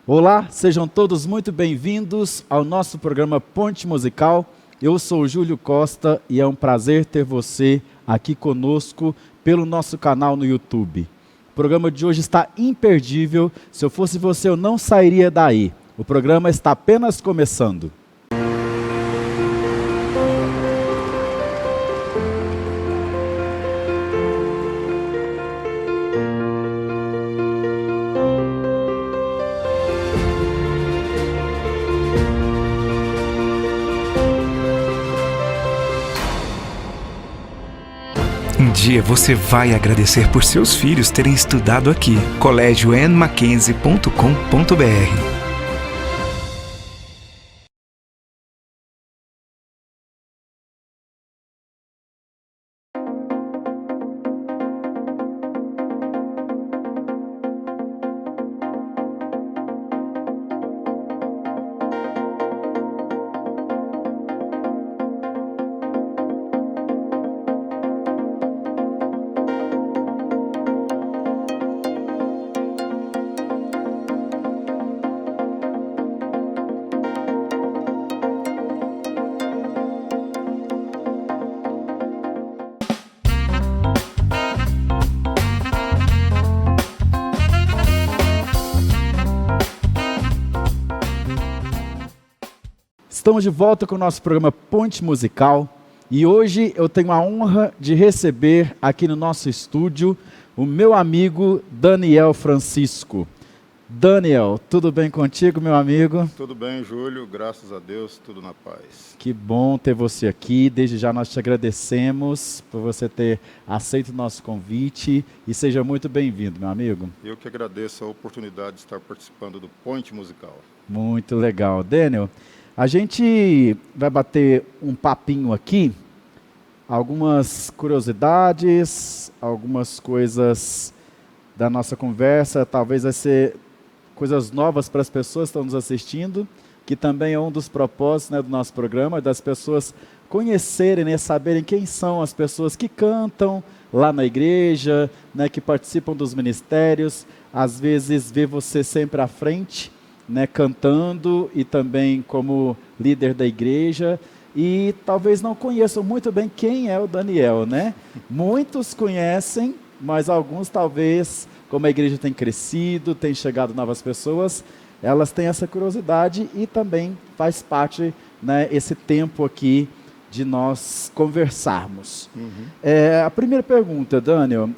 Olá, sejam todos muito bem-vindos ao nosso programa Ponte Musical. Eu sou o Júlio Costa e é um prazer ter você aqui conosco pelo nosso canal no YouTube. O programa de hoje está imperdível. Se eu fosse você, eu não sairia daí. O programa está apenas começando. Um dia você vai agradecer por seus filhos terem estudado aqui. colégioannemackenzie.com.br. Estamos de volta com o nosso programa Ponte Musical e hoje eu tenho a honra de receber aqui no nosso estúdio o meu amigo Daniel Francisco. Daniel, tudo bem contigo, meu amigo? Tudo bem, Júlio, graças a Deus, tudo na paz. Que bom ter você aqui. Desde já nós te agradecemos por você ter aceito o nosso convite e seja muito bem-vindo, meu amigo. Eu que agradeço a oportunidade de estar participando do Ponte Musical. Muito legal. Daniel, a gente vai bater um papinho aqui, algumas curiosidades, algumas coisas da nossa conversa, talvez vai ser coisas novas para as pessoas que estão nos assistindo, que também é um dos propósitos, né, do nosso programa, das pessoas conhecerem, né, saberem quem são as pessoas que cantam lá na igreja, né, que participam dos ministérios, às vezes vê você sempre à frente, né, cantando e também como líder da igreja, e talvez não conheçam muito bem quem é o Daniel, né? Muitos conhecem, mas alguns talvez, como a igreja tem crescido, tem chegado novas pessoas, elas têm essa curiosidade e também faz parte, né, esse tempo aqui de nós conversarmos. A primeira pergunta, Daniel,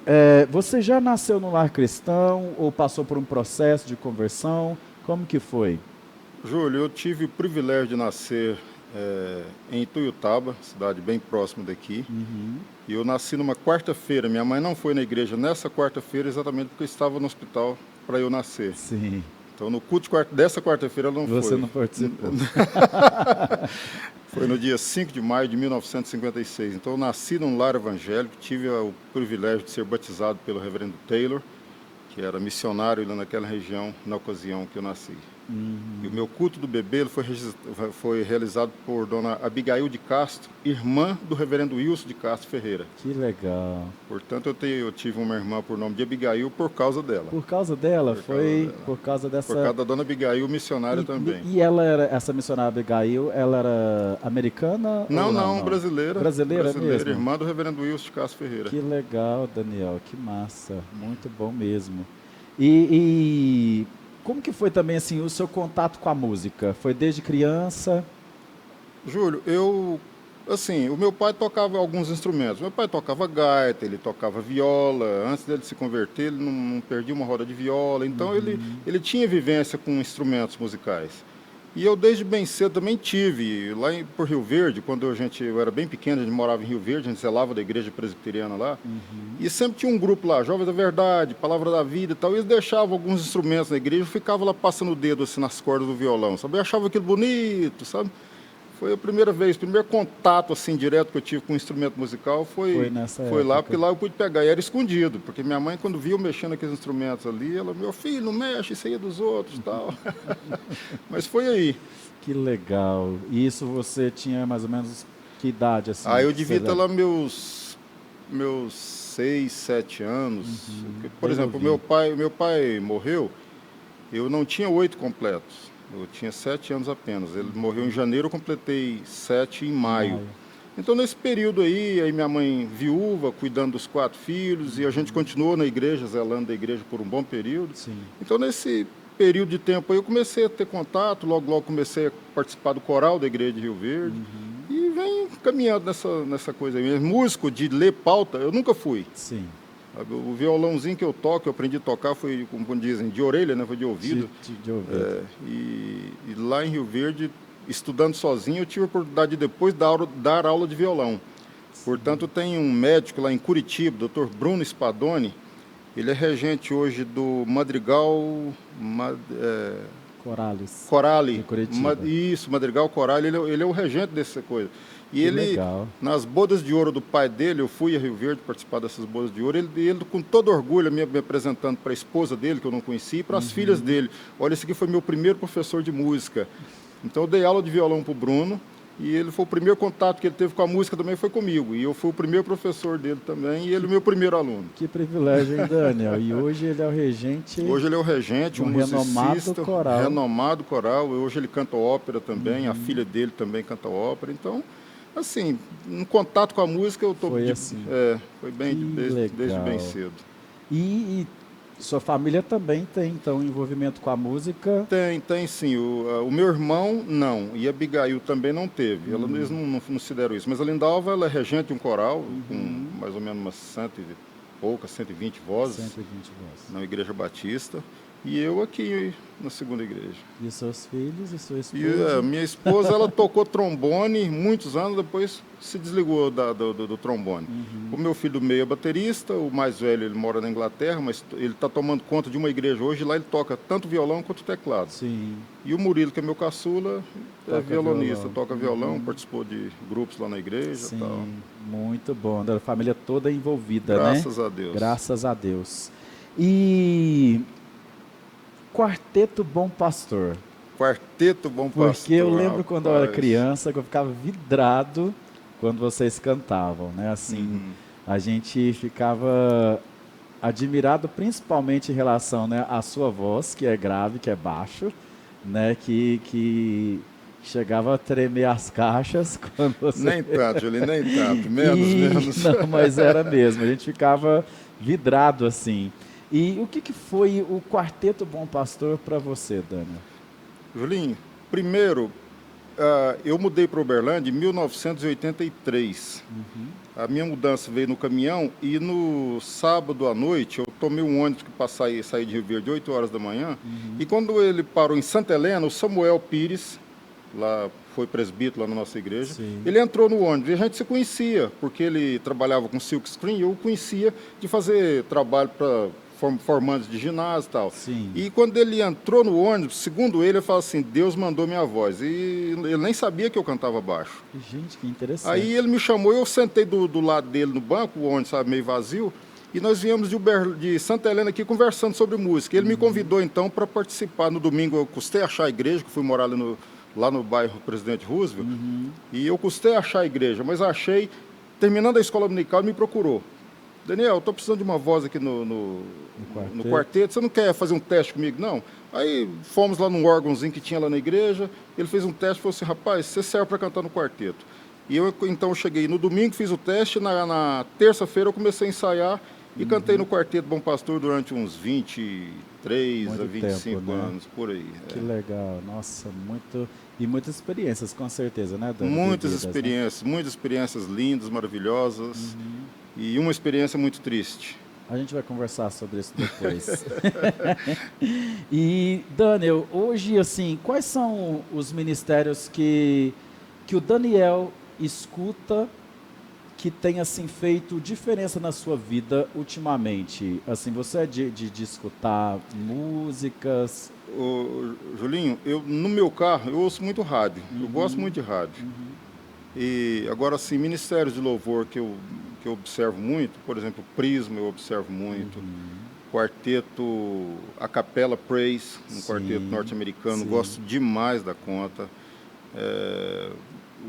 você já nasceu no lar cristão ou passou por um processo de conversão? Como que foi? Júlio, eu tive o privilégio de nascer em Ituiutaba, cidade bem próxima daqui. E eu nasci numa quarta-feira. Minha mãe não foi na igreja nessa quarta-feira exatamente porque eu estava no hospital para eu nascer. Sim. Então, no culto dessa quarta-feira ela não foi. Você não participou. Foi no dia 5 de maio de 1956. Então, eu nasci num lar evangélico, tive o privilégio de ser batizado pelo reverendo Taylor, que era missionário lá naquela região, na ocasião que eu nasci. E o meu culto do bebê ele foi realizado por dona Abigail de Castro, irmã do reverendo Wilson de Castro Ferreira. Que legal. Portanto, eu tive uma irmã por nome de Abigail por causa dela. Por causa dela? Por causa dessa... Por causa da dona Abigail, missionária também. E ela era, essa missionária Abigail, ela era americana? Não, brasileira. Brasileira mesmo? Irmã do reverendo Wilson de Castro Ferreira. Que legal, Daniel, que massa. Muito bom mesmo. E como que foi também assim o seu contato com a música? Foi desde criança? Júlio, o meu pai tocava alguns instrumentos. Meu pai tocava gaita, ele tocava viola. Antes dele se converter, ele não perdia uma roda de viola. Então, ele tinha vivência com instrumentos musicais. E eu, desde bem cedo, também tive. Lá por Rio Verde, quando eu era bem pequeno, a gente morava em Rio Verde, a gente zelava da igreja presbiteriana lá. E sempre tinha um grupo lá, Jovens da Verdade, Palavra da Vida e tal. E eles deixavam alguns instrumentos na igreja, eu ficava lá passando o dedo assim nas cordas do violão, sabe? Eu achava aquilo bonito, sabe? Foi a primeira vez, o primeiro contato assim direto que eu tive com um instrumento musical foi lá, porque lá eu pude pegar, e era escondido, porque minha mãe, quando via eu mexendo aqueles instrumentos ali, ela, meu filho, não mexe, isso aí é dos outros e tal. Mas foi aí. Que legal. E isso você tinha mais ou menos que idade assim? Eu devia ter lá meus 6, 7 anos. Por exemplo, meu pai morreu. Eu não tinha 8 completos, eu tinha 7 anos apenas. Ele morreu em janeiro, eu completei 7 em maio. Então, nesse período aí minha mãe viúva, cuidando dos 4 filhos, e a gente continuou na igreja, zelando da igreja por um bom período. Sim. Então, nesse período de tempo aí, eu comecei a ter contato, logo comecei a participar do coral da igreja de Rio Verde, e venho caminhando nessa coisa aí. Músico de ler pauta, eu nunca fui. Sim. O violãozinho que eu toco, eu aprendi a tocar, foi, como dizem, de orelha, né? Foi de ouvido. De ouvido. E lá em Rio Verde, estudando sozinho, eu tive a oportunidade de depois dar aula de violão. Portanto, tem um médico lá em Curitiba, Dr. Bruno Spadoni. Ele é regente hoje do Madrigal Corale. De Curitiba. Isso, Madrigal Corale. Ele é o regente dessa coisa. E Que ele, legal. nas bodas de ouro do pai dele, eu fui a Rio Verde participar dessas bodas de ouro, ele com todo orgulho, me apresentando para a esposa dele, que eu não conhecia, e para as filhas dele. Olha, esse aqui foi meu primeiro professor de música. Então, eu dei aula de violão para o Bruno, e ele foi o primeiro contato que ele teve com a música também foi comigo. E eu fui o primeiro professor dele também, e ele o meu primeiro aluno. Que privilégio, hein, Daniel? E hoje ele é o regente... Hoje ele é o regente, um musicista, renomado coral. Hoje ele canta ópera também, a filha dele também canta ópera. Então, assim, no contato com a música eu estou... Foi assim. Foi bem desde bem cedo. E sua família também tem, então, envolvimento com a música? Tem sim. O meu irmão, não. E a Abigail também não teve. Eles não se deram isso. Mas a Lindalva, ela é regente de um coral, com mais ou menos umas 120 vozes. 120 vozes. Na Igreja Batista. E eu aqui na segunda igreja. E seus filhos e sua esposa? E minha esposa, ela tocou trombone muitos anos, depois se desligou do trombone. O meu filho do meio é baterista, o mais velho, ele mora na Inglaterra, mas ele está tomando conta de uma igreja hoje, lá ele toca tanto violão quanto teclado. Sim. E o Murilo, que é meu caçula, é violonista, toca violão, participou de grupos lá na igreja. Sim, tal. Muito bom. Da família toda envolvida, Graças né? a Deus. Graças a Deus. E... Quarteto Bom Pastor. Quarteto Bom Pastor. Porque eu lembro quando eu era criança que eu ficava vidrado quando vocês cantavam, né? Assim, a gente ficava admirado principalmente em relação, né, à sua voz, que é grave, que é baixo, né? Que chegava a tremer as caixas quando você... Nem tanto, Julinho, nem tanto. Menos. Não, mas era mesmo. A gente ficava vidrado assim. E o que foi o Quarteto Bom Pastor para você, Daniel? Julinho, primeiro, eu mudei para Uberlândia em 1983. A minha mudança veio no caminhão e no sábado à noite eu tomei um ônibus que saí de Rio Verde 8 horas da manhã. E quando ele parou em Santa Helena, o Samuel Pires, lá foi presbítero lá na nossa igreja, ele entrou no ônibus e a gente se conhecia, porque ele trabalhava com silk screen, eu o conhecia de fazer trabalho para formandos de ginásio e tal. Sim. E quando ele entrou no ônibus, segundo ele falou assim, Deus mandou minha voz. E ele nem sabia que eu cantava baixo. Gente, que interessante. Aí ele me chamou, eu sentei do lado dele no banco, o ônibus estava meio vazio, e nós viemos de Santa Helena aqui conversando sobre música. Ele me convidou então para participar. No domingo eu custei achar a igreja, que fui morar lá no bairro Presidente Roosevelt, e eu custei achar a igreja, mas achei, terminando a escola dominical, ele me procurou. Daniel, estou precisando de uma voz aqui no quarteto, você não quer fazer um teste comigo, não? Aí fomos lá num órgãozinho que tinha lá na igreja, ele fez um teste e falou assim, rapaz, você serve para cantar no quarteto. E eu então cheguei no domingo, fiz o teste, na terça-feira eu comecei a ensaiar e cantei no Quarteto Bom Pastor durante uns 23 a 25 tempo, né? anos, por aí. Que legal, nossa, e muitas experiências, com certeza, né, Daniel? Muitas experiências lindas, maravilhosas. E uma experiência muito triste. A gente vai conversar sobre isso depois. E, Daniel, hoje, assim, quais são os ministérios que o Daniel escuta que tem, assim, feito diferença na sua vida ultimamente? Assim, você é de escutar músicas? Julinho, no meu carro, eu ouço muito rádio. Eu gosto muito de rádio. E agora, assim, ministérios de louvor que eu observo muito, por exemplo, Prisma eu observo muito, quarteto, a Capela Praise, um quarteto norte-americano, gosto demais da conta.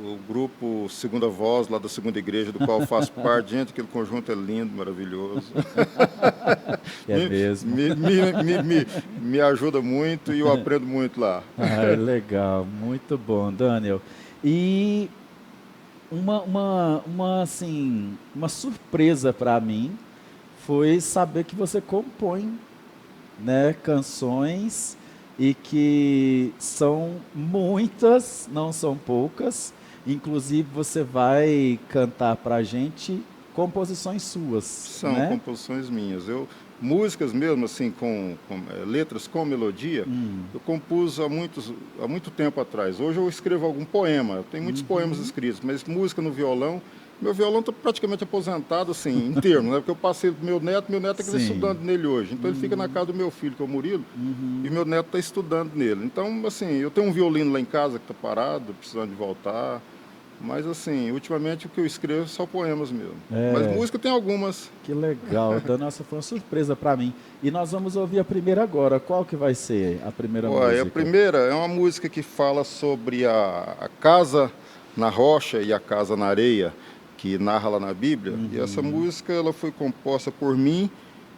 o grupo Segunda Voz, lá da Segunda Igreja, do qual eu faço parte. Gente, aquele conjunto é lindo, maravilhoso. É mesmo. Me ajuda muito e eu aprendo muito lá. Ah, legal, muito bom, Daniel. E assim, uma surpresa para mim foi saber que você compõe, né, canções e que são muitas, não são poucas. Inclusive você vai cantar para a gente composições suas, São né? composições minhas. Músicas mesmo, assim, letras com melodia, eu compus há muito tempo atrás. Hoje eu escrevo algum poema, eu tenho muitos poemas escritos, mas música no violão. Meu violão está praticamente aposentado, assim, em termos, né? Porque eu passei pro meu neto é que está Sim. estudando nele hoje. Então ele fica na casa do meu filho, que é o Murilo, e meu neto está estudando nele. Então, assim, eu tenho um violino lá em casa que está parado, precisando de voltar. Mas, assim, ultimamente o que eu escrevo são poemas mesmo. Mas música tem algumas. Que legal, Daniel, essa foi uma surpresa para mim. E nós vamos ouvir a primeira agora. Qual que vai ser a primeira música? A primeira é uma música que fala sobre a casa na rocha e a casa na areia, que narra lá na Bíblia. E essa música ela foi composta por mim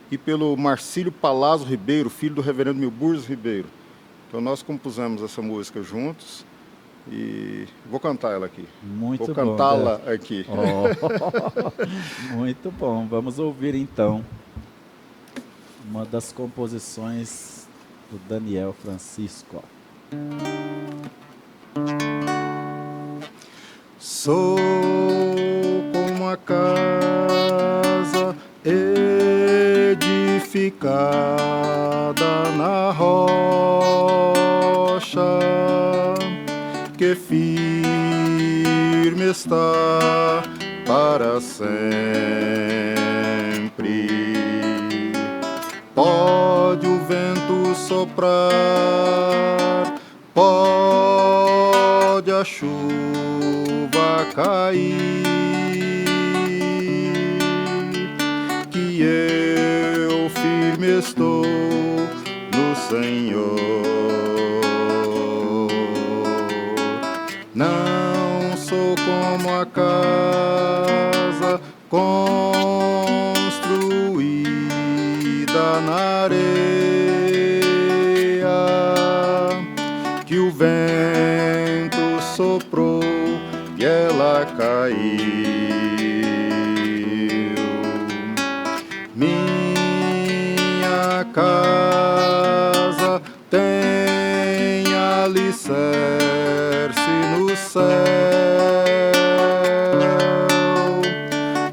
e pelo Marcílio Palazzo Ribeiro, filho do reverendo Milburgos Ribeiro. Então nós compusemos essa música juntos e vou cantar ela aqui. Muito vou bom. Vou cantá-la aqui. Muito bom. Vamos ouvir então uma das composições do Daniel Francisco. Sou como a casa edificada na rocha, que firme está para sempre. Pode o vento soprar, pode a chuva cair, que eu firme estou no Senhor. Não sou como a casa construída na areia, que o vento soprou e ela caiu. Minha casa tem alicerce no céu,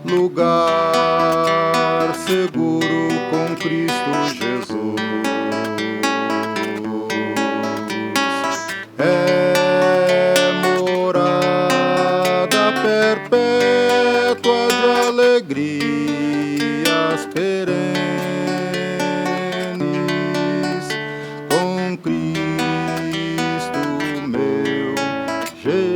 lugar seguro com Cristo Jesus. É morada perpétua de alegrias perenes com Cristo meu Jesus.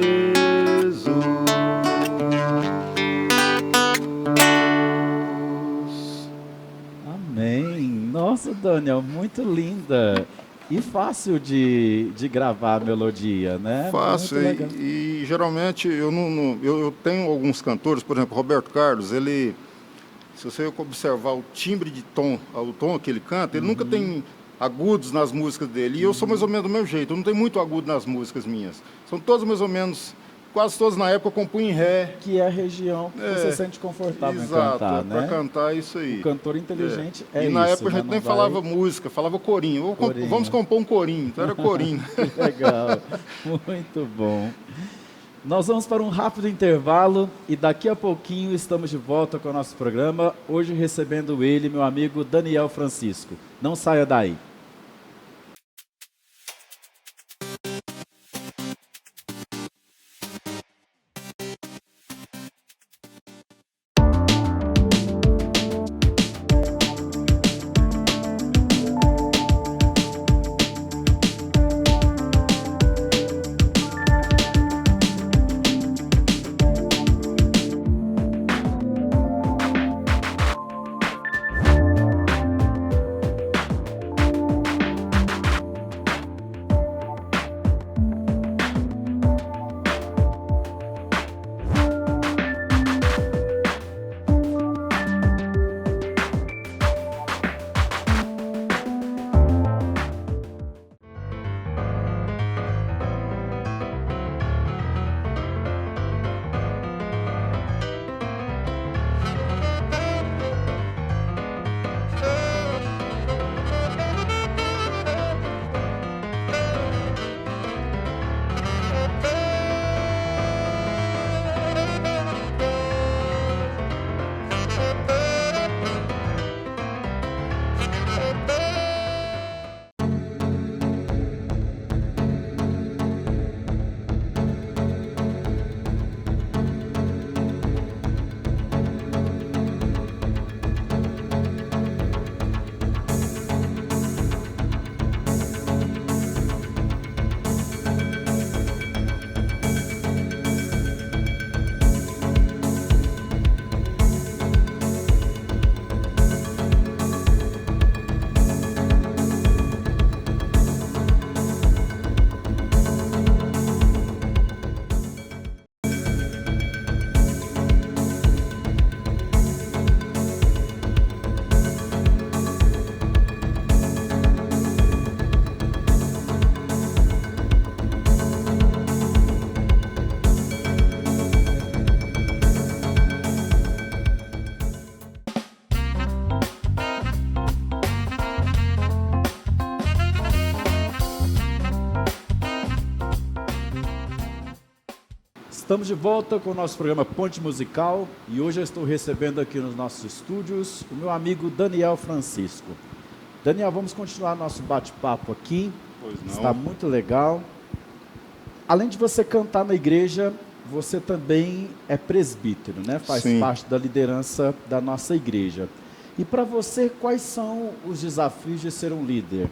Amém. Nossa, Daniel, muito linda. E fácil de gravar a melodia, né? Fácil, Muito legal. e geralmente eu tenho alguns cantores, por exemplo, Roberto Carlos, ele, se você observar o timbre de tom, o tom que ele canta, ele nunca tem agudos nas músicas dele, e eu sou mais ou menos do meu jeito, eu não tenho muito agudo nas músicas minhas, são todas mais ou menos, quase todas na época eu compunho em ré. Que é a região que você sente confortável Exato, em cantar, né? para cantar isso aí. O cantor inteligente é E isso. na época a né? gente Não nem vai- falava música, falava corinho. Corinho. Vamos compor um corinho, então era corinho. Que legal, muito bom. Nós vamos para um rápido intervalo e daqui a pouquinho estamos de volta com o nosso programa. Hoje recebendo ele, meu amigo Daniel Francisco. Não saia daí. Estamos de volta com o nosso programa Ponte Musical e hoje eu estou recebendo aqui nos nossos estúdios o meu amigo Daniel Francisco. Daniel, vamos continuar nosso bate-papo aqui. Pois não. Está muito legal. Além de você cantar na igreja, você também é presbítero, né? Faz Sim. parte da liderança da nossa igreja. E para você, quais são os desafios de ser um líder?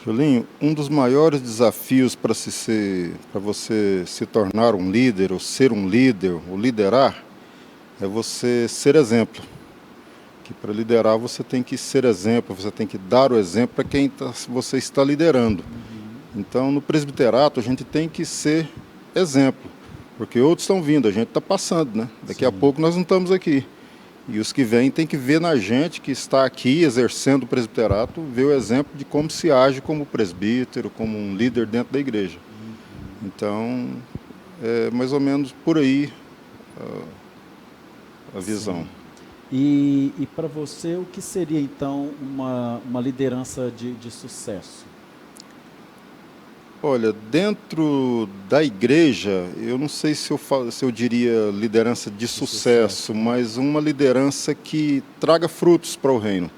Julinho, um dos maiores desafios para você se tornar um líder, ou ser um líder, ou liderar, é você ser exemplo. Que para liderar você tem que ser exemplo, você tem que dar o exemplo para quem você está liderando. Então, no presbiterato, a gente tem que ser exemplo, porque outros estão vindo, a gente está passando, né? Daqui a pouco nós não estamos aqui. E os que vêm têm que ver na gente que está aqui exercendo o presbiterato, ver o exemplo de como se age como presbítero, como um líder dentro da igreja. Então, é mais ou menos por aí a visão. E para você, o que seria então uma liderança de sucesso? Olha, dentro da igreja, eu não sei se eu diria liderança de sucesso, mas uma liderança que traga frutos para o reino.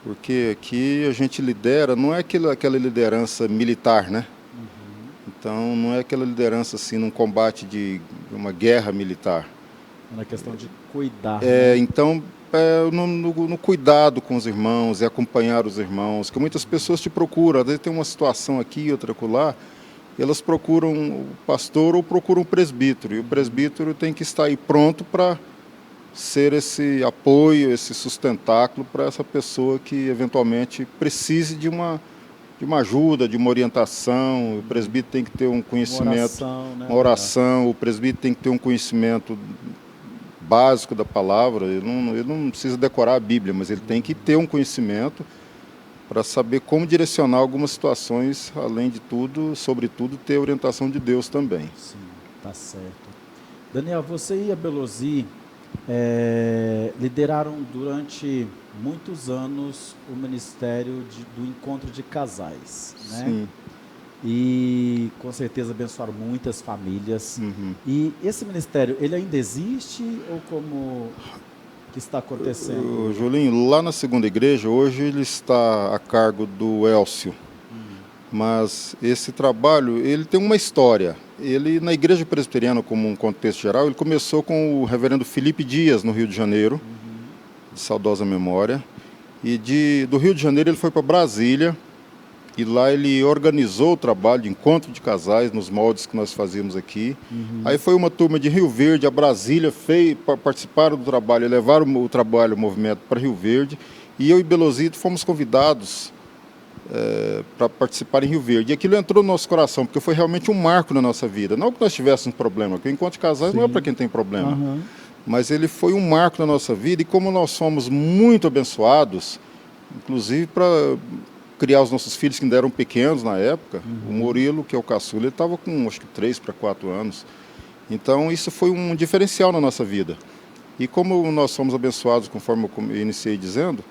Porque aqui a gente lidera, não é aquela liderança militar, né? Então não é aquela liderança assim num combate de uma guerra militar. É na questão de cuidar. Então, no cuidado com os irmãos, e acompanhar os irmãos, que muitas pessoas te procuram, às vezes tem uma situação aqui, outra acolá, elas procuram o pastor ou procuram o presbítero, e o presbítero tem que estar aí pronto para ser esse apoio, esse sustentáculo para essa pessoa que eventualmente precise de uma ajuda, de uma orientação. O presbítero tem que ter um conhecimento, né? uma oração, o presbítero tem que ter um conhecimento básico da palavra. Ele não precisa decorar a Bíblia, mas ele tem que ter um conhecimento para saber como direcionar algumas situações, além de tudo, sobretudo, ter a orientação de Deus também. Sim, tá certo. Daniel, você e a Belosi lideraram durante muitos anos o ministério do encontro de casais, né? Sim. E com certeza abençoaram muitas famílias. E esse ministério, ele ainda existe ou como que está acontecendo? Julinho, lá na segunda igreja, hoje ele está a cargo do Elcio. Mas esse trabalho, ele tem uma história. Ele, na igreja presbiteriana, como um contexto geral, ele começou com o reverendo Felipe Dias, no Rio de Janeiro, de saudosa memória. E do Rio de Janeiro ele foi para Brasília, e lá ele organizou o trabalho de encontro de casais, nos moldes que nós fazíamos aqui. Aí foi uma turma de Rio Verde, a Brasília, participaram do trabalho, levaram o trabalho, o movimento para Rio Verde, e eu e Belosito fomos convidados para participar em Rio Verde. E aquilo entrou no nosso coração, porque foi realmente um marco na nossa vida. Não que nós tivéssemos problema, porque o encontro de casais não é para quem tem problema, mas ele foi um marco na nossa vida, e como nós fomos muito abençoados, inclusive para criar os nossos filhos que ainda eram pequenos na época. O Murilo, que é o caçula, ele estava com acho que 3 para 4 anos. Então isso foi um diferencial na nossa vida. E como nós fomos abençoados, conforme eu iniciei dizendo,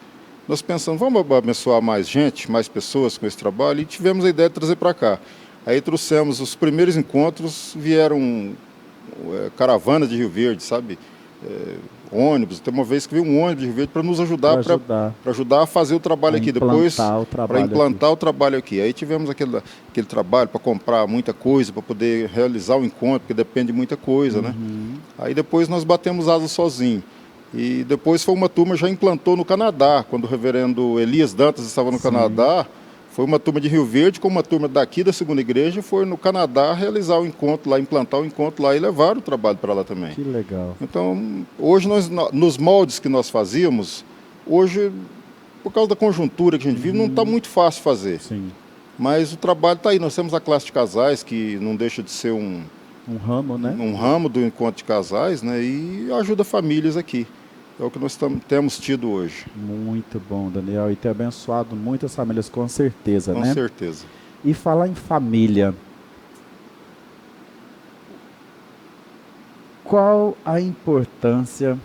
nós pensamos, vamos abençoar mais gente, mais pessoas com esse trabalho, e tivemos a ideia de trazer para cá. Aí trouxemos os primeiros encontros, vieram caravanas de Rio Verde, sabe? Ônibus, tem uma vez que veio um ônibus de Rio Verde para nos ajudar, para ajudar a fazer o trabalho aqui, depois para implantar o trabalho aqui. Aí tivemos aquele trabalho para comprar muita coisa, para poder realizar o encontro, porque depende de muita coisa, né? Aí depois nós batemos asas sozinhos. E depois foi uma turma, já implantou no Canadá, quando o reverendo Elias Dantas estava no Canadá. Foi uma turma de Rio Verde com uma turma daqui da segunda igreja, foi no Canadá realizar o encontro lá, implantar o encontro lá e levar o trabalho para lá também. Que legal. Então, hoje nós, nos moldes que nós fazíamos, hoje, por causa da conjuntura que a gente vive, não está muito fácil fazer. Sim. Mas o trabalho está aí. Nós temos a classe de casais, que não deixa de ser um ramo, né? Um ramo do encontro de casais, né? E ajuda famílias aqui. É o que nós temos tido hoje. Muito bom, Daniel. E ter abençoado muitas famílias, com certeza, né? Com certeza. E falar em família. Qual a importância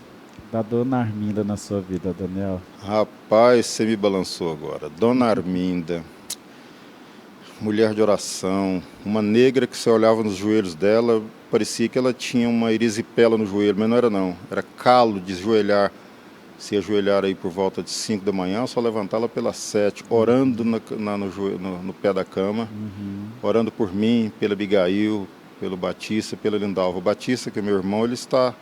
da Dona Arminda na sua vida, Daniel? Rapaz, você me balançou agora. Dona Arminda. mulher de oração, uma negra que você olhava nos joelhos dela, parecia que ela tinha uma erisipela no joelho, mas não era não, era calo de joelhar. Se ajoelhar aí por volta de 5 da manhã, só levantá-la pelas 7, orando no pé da cama, orando por mim, pela Abigail, pelo Batista, pela Lindalva. O Batista, que é meu irmão, ele está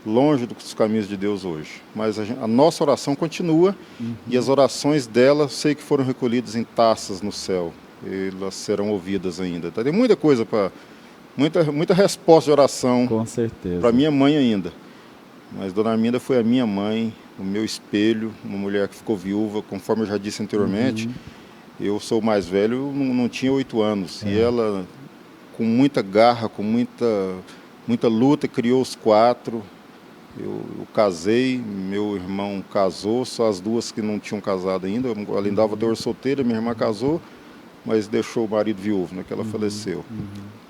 longe dos caminhos de Deus hoje. Mas a nossa oração continua e as orações dela, sei que foram recolhidas em taças no céu. Elas serão ouvidas ainda. Tá? Tem muita coisa muita resposta de oração. Com certeza. Para minha mãe ainda. Mas Dona Arminda foi a minha mãe, o meu espelho, uma mulher que ficou viúva, conforme eu já disse anteriormente. Eu sou o mais velho, não tinha 8 anos. E ela, com muita garra, com muita luta, criou os 4. Eu casei, meu irmão casou, só as duas que não tinham casado ainda. A Lindalva até hoje solteira, minha irmã casou, mas deixou o marido viúvo, né, que ela faleceu.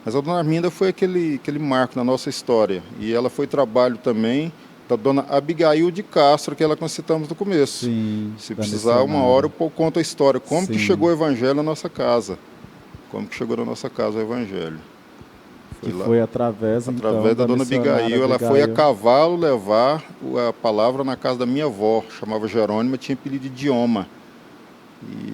Mas a Dona Arminda foi aquele marco na nossa história. E ela foi trabalho também da Dona Abigail de Castro, que ela que nós citamos no começo. Sim, se precisar, uma hora eu conto a história. Como que chegou o Evangelho na nossa casa. Como que chegou na nossa casa o Evangelho. Foi através da Dona Abigail. Ela foi a cavalo levar a palavra na casa da minha avó, chamava Jerônima, tinha apelido de Idioma.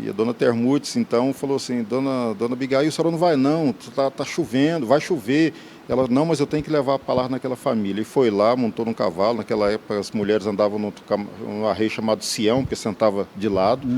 E a Dona Termutes, então, falou assim, Dona Abigail, a senhora não vai não, tá chovendo, vai chover. Ela, não, mas eu tenho que levar a palavra naquela família. E foi lá, montou num cavalo. Naquela época as mulheres andavam num arreio chamado Sião, porque sentava de lado.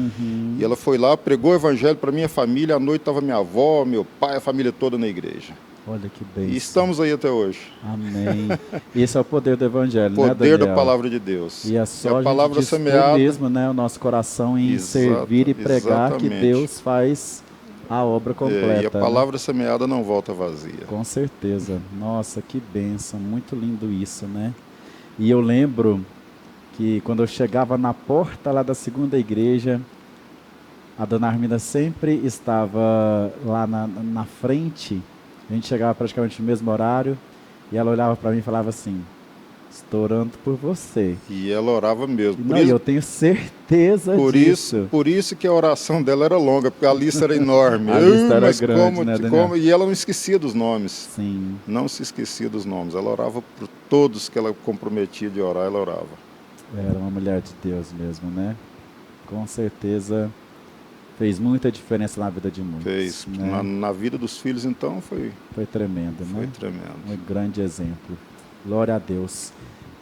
E ela foi lá, pregou o Evangelho para minha família. À noite estava minha avó, meu pai, a família toda na igreja. Olha que bênção. E estamos aí até hoje. Amém. Esse é o poder do Evangelho, poder, né, Daniel? da palavra de Deus. E é só a palavra semeada mesmo, né, o nosso coração em servir e pregar, exatamente. Que Deus faz a obra completa. E a palavra semeada não volta vazia. Com certeza. Nossa, que bênção. Muito lindo isso, né? E eu lembro que quando eu chegava na porta lá da segunda igreja, a Dona Arminda sempre estava lá na frente. A gente chegava praticamente no mesmo horário e ela olhava para mim e falava assim, estou orando por você. E ela orava mesmo. Não, eu tenho certeza disso. Por isso que a oração dela era longa, porque a lista era enorme. A lista era grande, né, Daniel? E ela não esquecia dos nomes. Sim. Não se esquecia dos nomes. Ela orava por todos que ela comprometia de orar, ela orava. Era uma mulher de Deus mesmo, né? Com certeza fez muita diferença na vida de muitos. Fez. Né? Na vida dos filhos, então, foi tremendo, né? Foi tremendo. Um grande exemplo. Glória a Deus.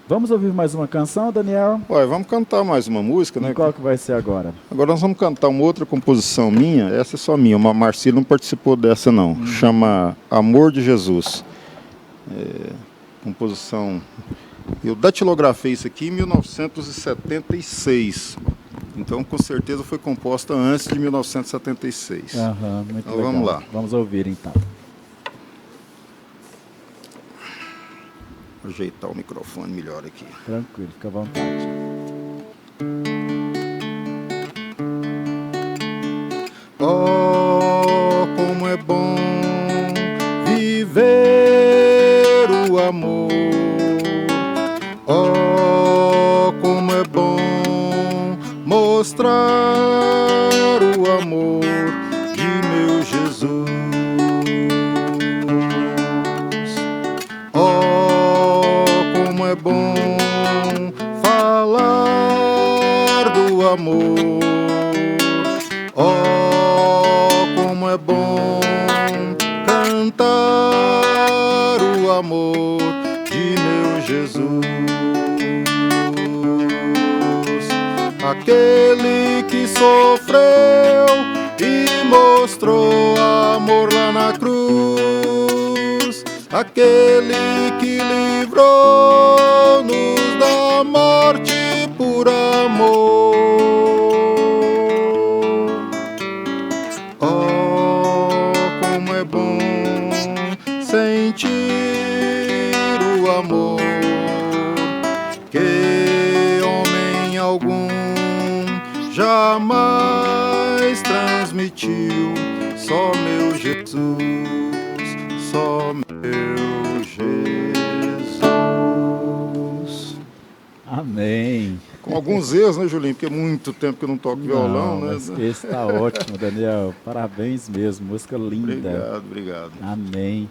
Vamos ouvir mais uma canção, Daniel? Vamos cantar mais uma música, né? E qual que vai ser agora? Agora nós vamos cantar uma outra composição minha. Essa é só minha. A Marcília não participou dessa, não. Chama Amor de Jesus. Composição... Eu datilografei isso aqui em 1976. Então, com certeza, foi composta antes de 1976. Muito então, legal. Vamos lá. Vamos ouvir, então. Vou ajeitar o microfone melhor aqui. Tranquilo, fica à vontade. Oh, como é bom viver o amor. Oh, como é bom mostrar o amor de meu Jesus. Oh, como é bom falar do amor. Oh, como é bom cantar o amor de meu Jesus. Aquele que sofreu e mostrou amor lá na cruz, aquele que livrou-nos da morte por amor. Oh, como é bom sentir o amor que homem algum jamais transmitiu, só meu Jesus, só meu Jesus. Amém. Com alguns erros, né, Julinho? Porque é muito tempo que eu não toco violão, né? Mas esse está ótimo, Daniel. Parabéns mesmo. Música linda. Obrigado, obrigado. Amém.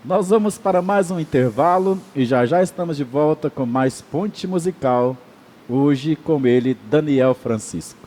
Nós vamos para mais um intervalo e já já estamos de volta com mais Ponte Musical. Hoje com ele, Daniel Francisco.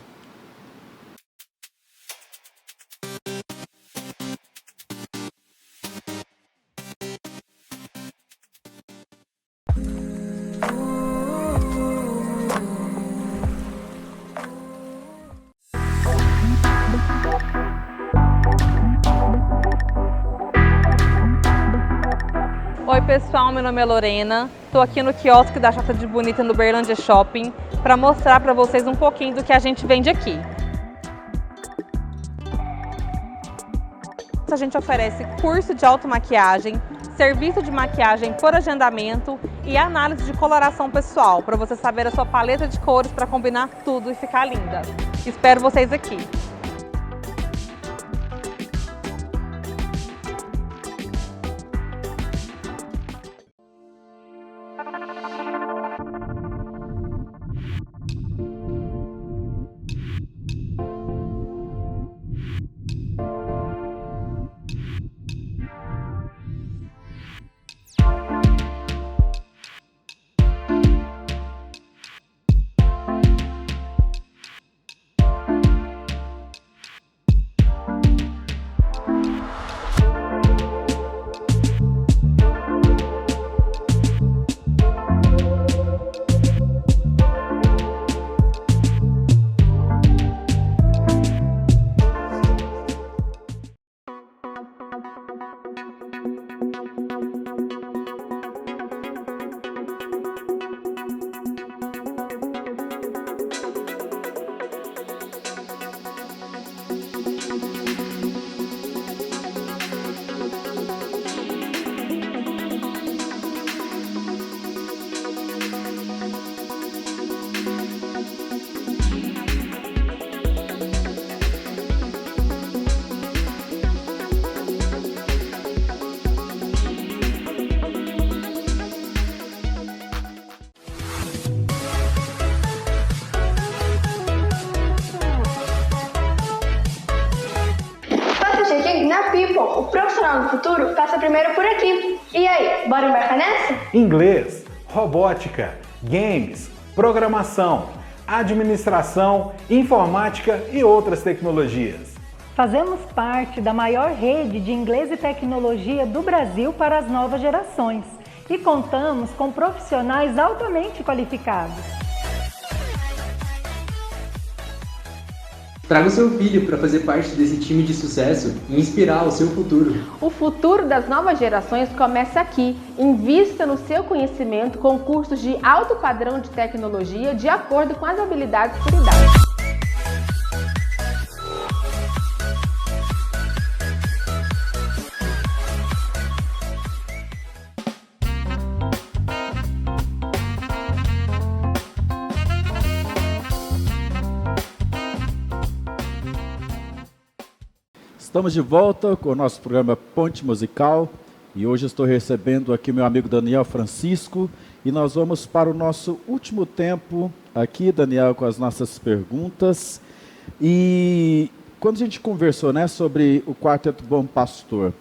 Oi pessoal, meu nome é Lorena, estou aqui no quiosque da Chata de Bonita no Uberlândia Shopping para mostrar para vocês um pouquinho do que a gente vende aqui. A gente oferece curso de automaquiagem, serviço de maquiagem por agendamento e análise de coloração pessoal, para você saber a sua paleta de cores para combinar tudo e ficar linda. Espero vocês aqui! Na People, o profissional do futuro passa primeiro por aqui. E aí, bora embarcar nessa? Inglês, robótica, games, programação, administração, informática e outras tecnologias. Fazemos parte da maior rede de inglês e tecnologia do Brasil para as novas gerações e contamos com profissionais altamente qualificados. Traga o seu filho para fazer parte desse time de sucesso e inspirar o seu futuro. O futuro das novas gerações começa aqui. Invista no seu conhecimento com cursos de alto padrão de tecnologia de acordo com as habilidades por idade. Estamos de volta com o nosso programa Ponte Musical e hoje estou recebendo aqui meu amigo Daniel Francisco e nós vamos para o nosso último tempo aqui, Daniel, com as nossas perguntas. E quando a gente conversou, né, sobre o Quarteto Bom Pastor,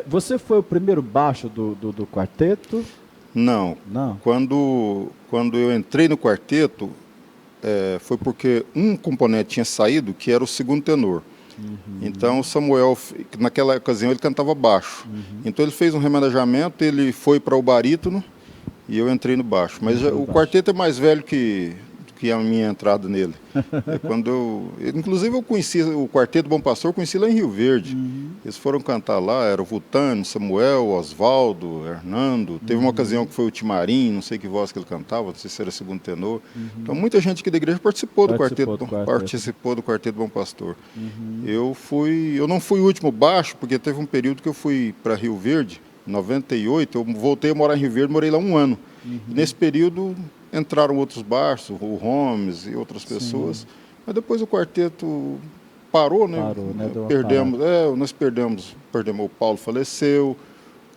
você foi o primeiro baixo do quarteto? Não. Quando eu entrei no quarteto, foi porque um componente tinha saído, que era o segundo tenor. Então o Samuel, naquela ocasião, ele cantava baixo. Então ele fez um remanejamento, ele foi para o barítono e eu entrei no baixo. Mas o quarteto é mais velho que a minha entrada nele. Inclusive eu conheci o Quarteto Bom Pastor, conheci lá em Rio Verde. Eles foram cantar lá, era o Vultano, Samuel, Osvaldo, Hernando. Teve uma ocasião que foi o Timarim, não sei que voz que ele cantava, não sei se era segundo tenor. Então muita gente aqui da igreja participou do Quarteto Bom Pastor. Eu não fui o último baixo, porque teve um período que eu fui para Rio Verde, em 98, eu voltei a morar em Rio Verde, morei lá 1 ano. E nesse período entraram outros baixos, o Holmes e outras pessoas, mas depois o quarteto parou, né? Nós perdemos, o Paulo faleceu,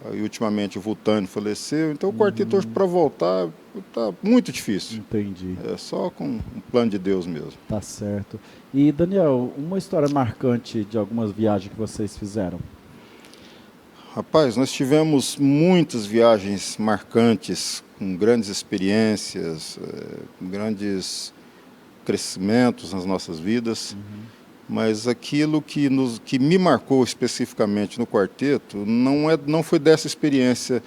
Aí, ultimamente o Vultânio faleceu, então o quarteto hoje para voltar está muito difícil. Entendi. É só com um plano de Deus mesmo. Tá certo. E Daniel, uma história marcante de algumas viagens que vocês fizeram? Rapaz, nós tivemos muitas viagens marcantes, com grandes experiências, grandes crescimentos nas nossas vidas. Mas aquilo que me marcou especificamente no quarteto não foi dessa experiência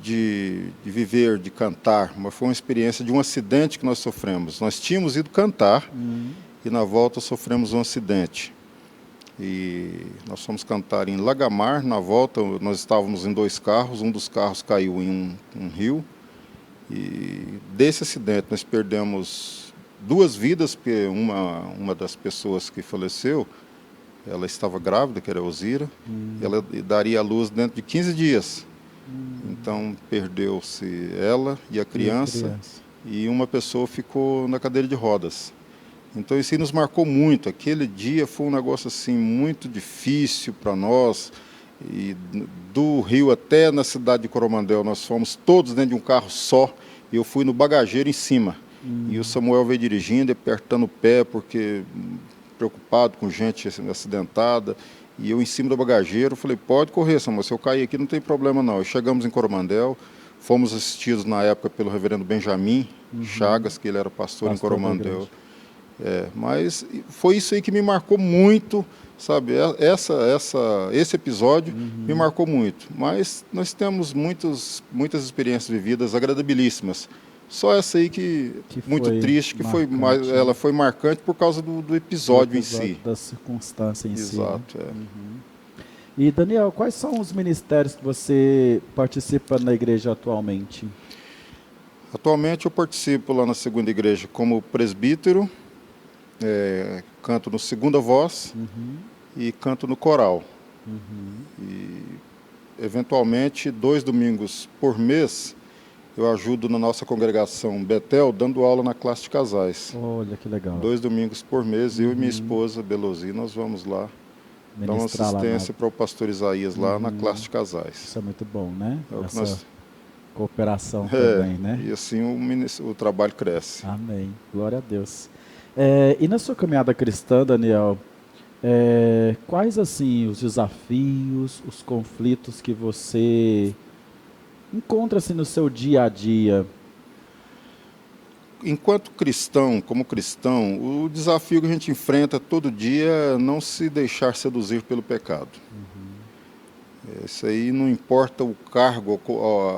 de viver, de cantar, mas foi uma experiência de um acidente que nós sofremos. Nós tínhamos ido cantar e na volta sofremos um acidente. E nós fomos cantar em Lagamar, na volta nós estávamos em 2 carros, um dos carros caiu em um rio. E desse acidente nós perdemos 2 vidas, porque uma das pessoas que faleceu, ela estava grávida, que era a Elzira, e ela daria à luz dentro de 15 dias. Então perdeu-se ela e a criança, e uma pessoa ficou na cadeira de rodas. Então isso aí nos marcou muito. Aquele dia foi um negócio assim muito difícil para nós. E do Rio até na cidade de Coromandel, nós fomos todos dentro de um carro só, e eu fui no bagageiro em cima. E o Samuel veio dirigindo, apertando o pé, porque preocupado com gente acidentada. E eu em cima do bagageiro, falei, pode correr, Samuel, se eu cair aqui não tem problema não. E chegamos em Coromandel, fomos assistidos na época pelo reverendo Benjamin Chagas, que ele era pastor em Coromandel. Mas foi isso aí que me marcou muito, sabe? Esse episódio me marcou muito. Mas nós temos muitas experiências vividas agradabilíssimas. Só essa aí que muito triste, que marcante, ela foi marcante por causa do episódio em si. Da circunstância em si. Exato. Né? E Daniel, quais são os ministérios que você participa na igreja atualmente? Atualmente eu participo lá na segunda igreja como presbítero, canto no segunda voz e canto no coral. E eventualmente 2 domingos por mês eu ajudo na nossa congregação Betel, dando aula na classe de casais. Olha que legal. 2 domingos por mês, eu e minha esposa, Belosi, nós vamos lá dar uma assistência para o pastor Isaías lá na classe de casais. Isso é muito bom, né? Essa cooperação também, né? E assim o trabalho cresce. Amém. Glória a Deus. E na sua caminhada cristã, Daniel, quais assim os desafios, os conflitos que você encontra-se no seu dia a dia? Enquanto cristão, como cristão, o desafio que a gente enfrenta todo dia é não se deixar seduzir pelo pecado. Isso aí não importa o cargo,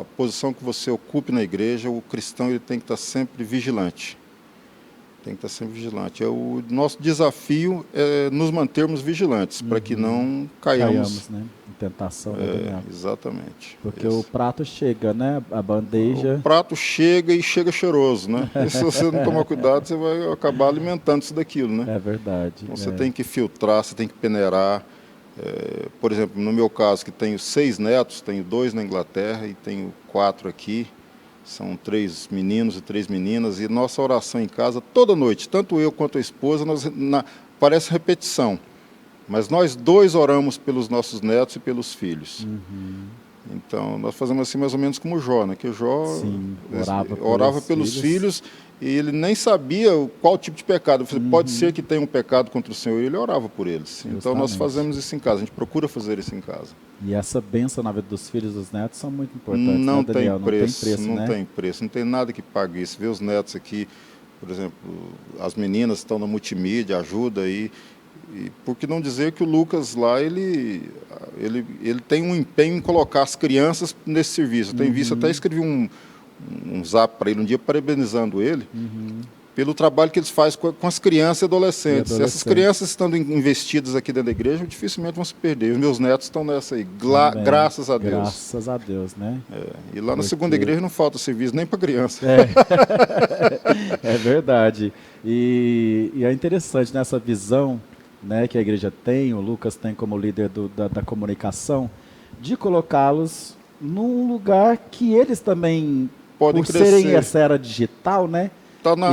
a posição que você ocupe na igreja, o cristão ele tem que estar sempre vigilante. Tem que estar sempre vigilante. O nosso desafio é nos mantermos vigilantes, para que não caiamos, né? Em tentação. Exatamente. Porque o prato chega, né? A bandeja... O prato chega e chega cheiroso, né? E se você não tomar cuidado, você vai acabar alimentando isso daquilo, né? É verdade. Então você tem que filtrar, você tem que peneirar. Por exemplo, no meu caso, que tenho 6 netos, tenho 2 na Inglaterra e tenho 4 aqui. São 3 meninos e 3 meninas, e nossa oração em casa, toda noite, tanto eu quanto a esposa, parece repetição, mas nós 2 oramos pelos nossos netos e pelos filhos. Então, nós fazemos assim mais ou menos como Jó, né? Que Jó orava pelos filhos e ele nem sabia qual tipo de pecado. Pode ser que tenha um pecado contra o Senhor, e ele orava por eles. Justamente. Então, nós fazemos isso em casa, a gente procura fazer isso em casa. E essa bênção na vida dos filhos e dos netos são muito importantes, não, né, Daniel? Tem preço, né? Tem preço, não tem nada que pague isso. Ver os netos aqui, por exemplo, as meninas estão na multimídia, ajuda aí. E por que não dizer que o Lucas lá, ele tem um empenho em colocar as crianças nesse serviço. Eu tenho visto, até escrevi um zap para ele um dia, parabenizando ele, pelo trabalho que eles fazem com as crianças e adolescentes. Essas crianças estando investidas aqui dentro da igreja, dificilmente vão se perder. Os meus netos estão nessa aí, graças a Deus. Graças a Deus, né? E lá na segunda igreja não falta serviço nem para criança. É verdade. E é interessante nessa visão, né, que a igreja tem, o Lucas tem como líder da comunicação, de colocá-los num lugar que eles também, podem por crescer. serem essa era digital, né,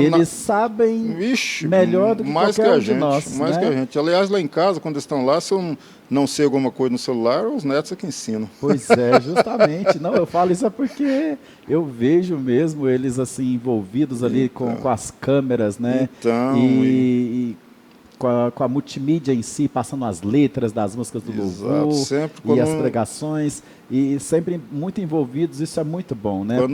eles sabem melhor do que mais qualquer que a um de gente, nós. mais né? que a gente. Aliás, lá em casa, quando eles estão lá, se eu não sei alguma coisa no celular, os netos é que ensinam. Pois é, justamente. Não, eu falo isso porque eu vejo mesmo eles assim envolvidos ali com as câmeras, né? Então, e com a multimídia em si, passando as letras das músicas do louvor sempre e as pregações, e sempre muito envolvidos, isso é muito bom, né? Quando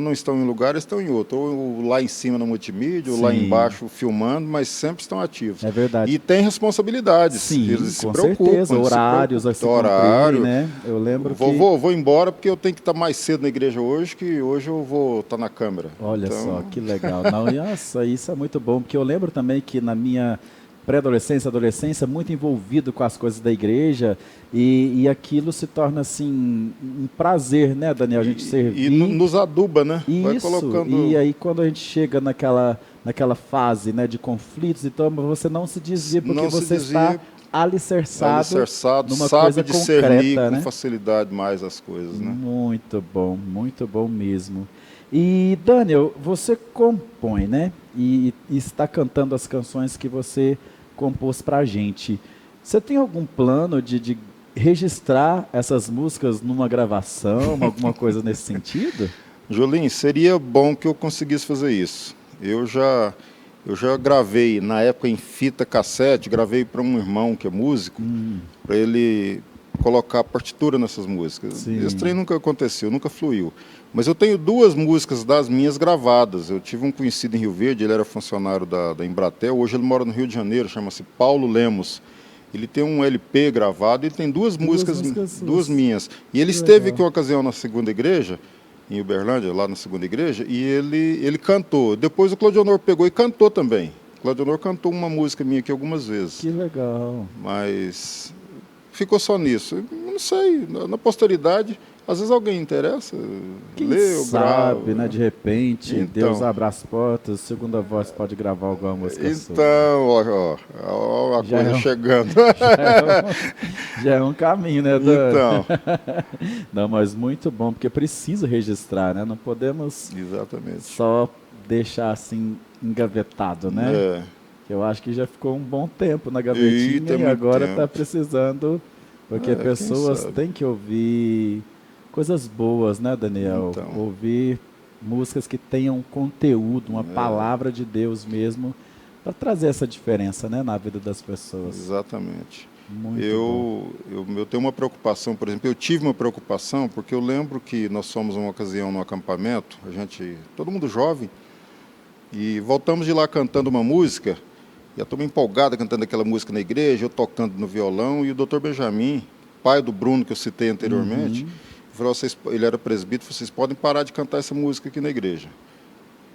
não estão em um lugar, estão em outro, ou lá em cima na multimídia, ou lá embaixo filmando, mas sempre estão ativos. É verdade. E tem responsabilidades. Sim, eles se com preocupam, certeza, horários a se cumprir, né? Eu lembro vou embora porque eu tenho que estar mais cedo na igreja hoje, que hoje eu vou estar na câmera. Olha só, que legal. Não, nossa, isso é muito bom, porque eu lembro também que na minha pré-adolescência, adolescência, muito envolvido com as coisas da igreja, e aquilo se torna assim um prazer, né, Daniel, a gente servir. E nos aduba, né? Vai colocando... E aí quando a gente chega naquela fase, né, de conflitos, então você não se desvia porque você está alicerçado numa sabe coisa discernir concreta, com né? facilidade mais as coisas, né? Muito bom mesmo. E Daniel, você compõe, né? E está cantando as canções que você compôs pra gente. Você tem algum plano de registrar essas músicas numa gravação, alguma coisa nesse sentido? Jolim, seria bom que eu conseguisse fazer isso. Eu já gravei, na época em fita cassete, gravei para um irmão que é músico, para ele colocar partitura nessas músicas. Sim. Esse trem nunca aconteceu, nunca fluiu. Mas eu tenho 2 músicas das minhas gravadas. Eu tive um conhecido em Rio Verde, ele era funcionário da Embratel, hoje ele mora no Rio de Janeiro, chama-se Paulo Lemos. Ele tem um LP gravado e tem 2 músicas minhas. E ele esteve aqui uma ocasião na segunda igreja, em Uberlândia, lá na segunda igreja, e ele cantou. Depois o Claudionor pegou e cantou também. O Claudionor cantou uma música minha aqui algumas vezes. Que legal. Mas ficou só nisso. Eu não sei, na posteridade... Às vezes alguém interessa, Quem sabe, né? De repente, então, Deus abre as portas, segunda voz pode gravar alguma música sua. Então, ó a coisa chegando. Já é um caminho, né, Dan? Então. Não, mas muito bom, porque precisa registrar, né? Não podemos só deixar assim engavetado, né? É. Eu acho que já ficou um bom tempo na gavetinha e agora está precisando, porque pessoas têm que ouvir coisas boas, né, Daniel? Então. Ouvir músicas que tenham conteúdo, uma palavra de Deus mesmo, para trazer essa diferença, né, na vida das pessoas. Exatamente. Eu tenho uma preocupação, por exemplo, eu tive uma preocupação, porque eu lembro que nós fomos uma ocasião no acampamento, todo mundo jovem, e voltamos de lá cantando uma música, e a turma empolgada cantando aquela música na igreja, eu tocando no violão, e o Dr. Benjamin, pai do Bruno que eu citei anteriormente, falou, ele era presbítero, vocês podem parar de cantar essa música aqui na igreja.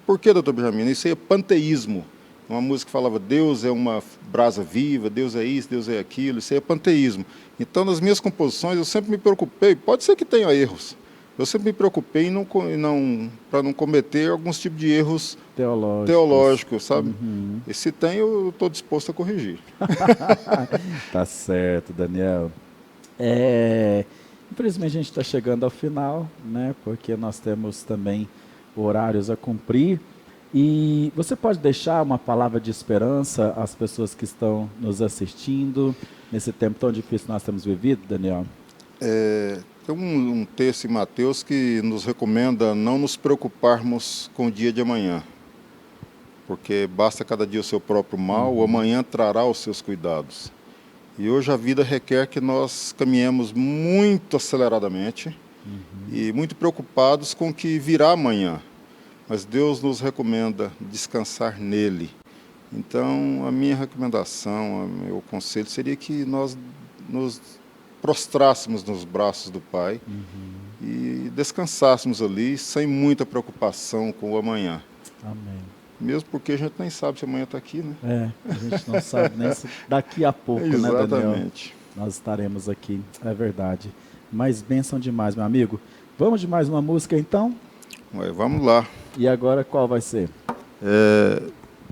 Por que, Dr. Benjamin? Isso aí é panteísmo. Uma música que falava, Deus é uma brasa viva, Deus é isso, Deus é aquilo, isso aí é panteísmo. Então, nas minhas composições, eu sempre me preocupei, pode ser que tenha erros, eu sempre me preocupei para não cometer alguns tipos de erros teológicos, sabe? E se tem, eu estou disposto a corrigir. Tá certo, Daniel. Infelizmente a gente está chegando ao final, né? Porque nós temos também horários a cumprir. E você pode deixar uma palavra de esperança às pessoas que estão nos assistindo nesse tempo tão difícil que nós temos vivido, Daniel? Tem um texto em Mateus que nos recomenda não nos preocuparmos com o dia de amanhã, porque basta cada dia o seu próprio mal, o amanhã trará os seus cuidados. E hoje a vida requer que nós caminhemos muito aceleradamente e muito preocupados com o que virá amanhã. Mas Deus nos recomenda descansar nele. Então, a minha recomendação, o meu conselho seria que nós nos prostrássemos nos braços do Pai e descansássemos ali sem muita preocupação com o amanhã. Amém. Mesmo porque a gente nem sabe se amanhã está aqui, né? A gente não sabe nem se daqui a pouco, né, Daniel? Exatamente. Nós estaremos aqui, é verdade. Mas bênção demais, meu amigo. Vamos de mais uma música, então? Vamos lá. E agora qual vai ser?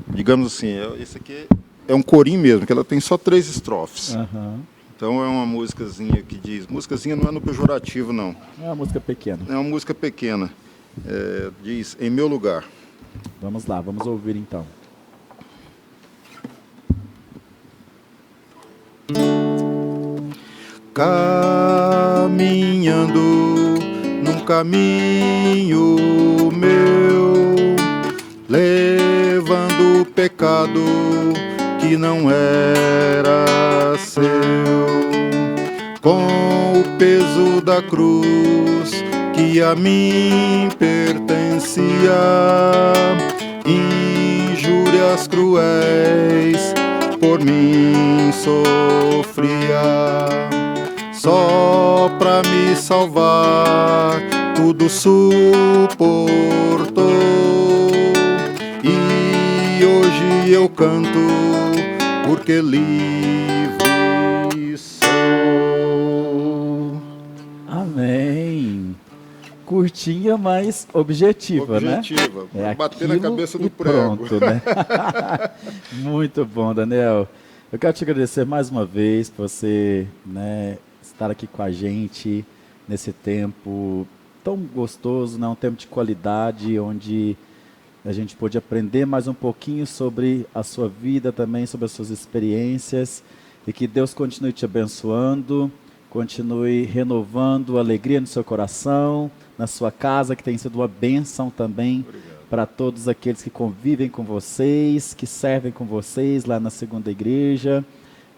Digamos assim, esse aqui é um corinho mesmo, que ela tem só 3 estrofes. Então é uma musicazinha que diz... Musicazinha não é no pejorativo, não. É uma música pequena. É uma música pequena. Diz, em meu lugar. Vamos lá, vamos ouvir então. Caminhando num caminho meu, levando o pecado que não era seu, com o peso da cruz que a mim pertencia, injúrias cruéis por mim sofria. Só pra me salvar tudo suportou, e hoje eu canto porque livre sou. Amém. Curtinha, mas objetiva, né? Objetiva, É bater na cabeça do prego. Pronto, né? Muito bom, Daniel. Eu quero te agradecer mais uma vez por você, né, estar aqui com a gente nesse tempo tão gostoso, né? Um tempo de qualidade, onde a gente pôde aprender mais um pouquinho sobre a sua vida também, sobre as suas experiências, e que Deus continue te abençoando, continue renovando a alegria no seu coração, na sua casa, que tem sido uma bênção também para todos aqueles que convivem com vocês, que servem com vocês lá na segunda igreja,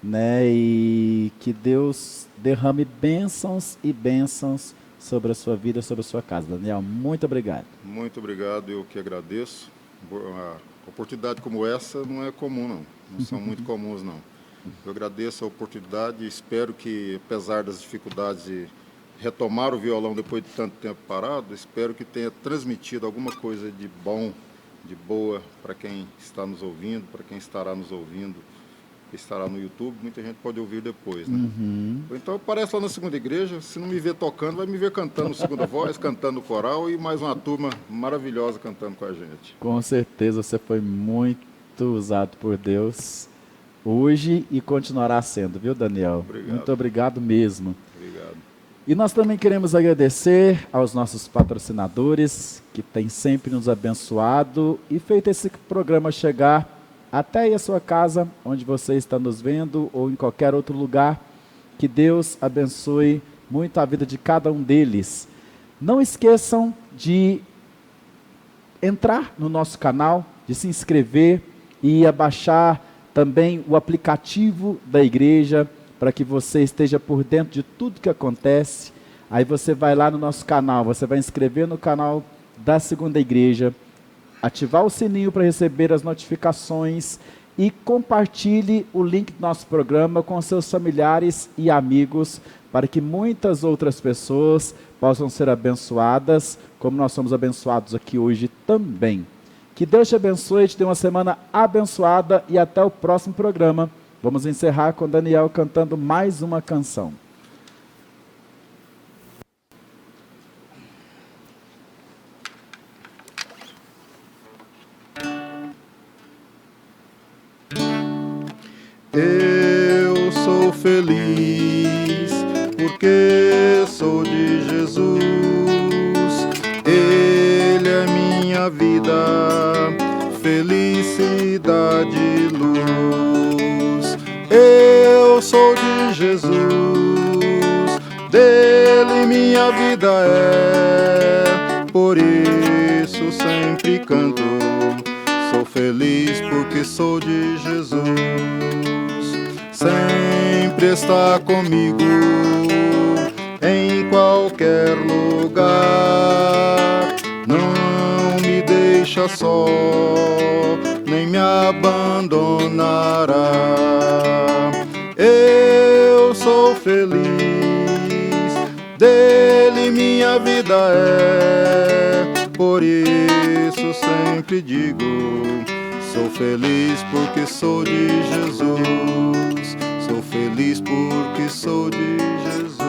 né? E que Deus derrame bênçãos e bênçãos sobre a sua vida, sobre a sua casa. Daniel, muito obrigado. Muito obrigado, eu que agradeço. Uma oportunidade como essa não é comum, não. Não são muito comuns, não. Eu agradeço a oportunidade e espero que, apesar das dificuldades de retomar o violão depois de tanto tempo parado, espero que tenha transmitido alguma coisa de bom, de boa para quem está nos ouvindo, para quem estará nos ouvindo, que estará no YouTube. Muita gente pode ouvir depois, né? Ou então aparece lá na segunda igreja, se não me ver tocando, vai me ver cantando segunda voz, cantando coral e mais uma turma maravilhosa cantando com a gente. Com certeza você foi muito usado por Deus hoje e continuará sendo, viu, Daniel? Obrigado. Muito obrigado mesmo. Obrigado. E nós também queremos agradecer aos nossos patrocinadores, que têm sempre nos abençoado e feito esse programa chegar até aí a sua casa, onde você está nos vendo, ou em qualquer outro lugar. Que Deus abençoe muito a vida de cada um deles. Não esqueçam de entrar no nosso canal, de se inscrever e abaixar também o aplicativo da igreja, para que você esteja por dentro de tudo que acontece. Aí você vai lá no nosso canal, você vai inscrever no canal da segunda igreja, ativar o sininho para receber as notificações e compartilhe o link do nosso programa com seus familiares e amigos, para que muitas outras pessoas possam ser abençoadas, como nós somos abençoados aqui hoje também. Que Deus te abençoe, te dê uma semana abençoada e até o próximo programa. Vamos encerrar com Daniel cantando mais uma canção. Eu sou feliz porque sou de Jesus. Ele é minha vida, felicidade e luz. Eu sou de Jesus, dele minha vida é. Por isso sempre canto, sou feliz porque sou de Jesus. Sempre está comigo em qualquer lugar. Não me deixa só, nem me abandonará. Eu sou feliz, dele minha vida é. Por isso sempre digo, sou feliz porque sou de Jesus. Sou feliz porque sou de Jesus.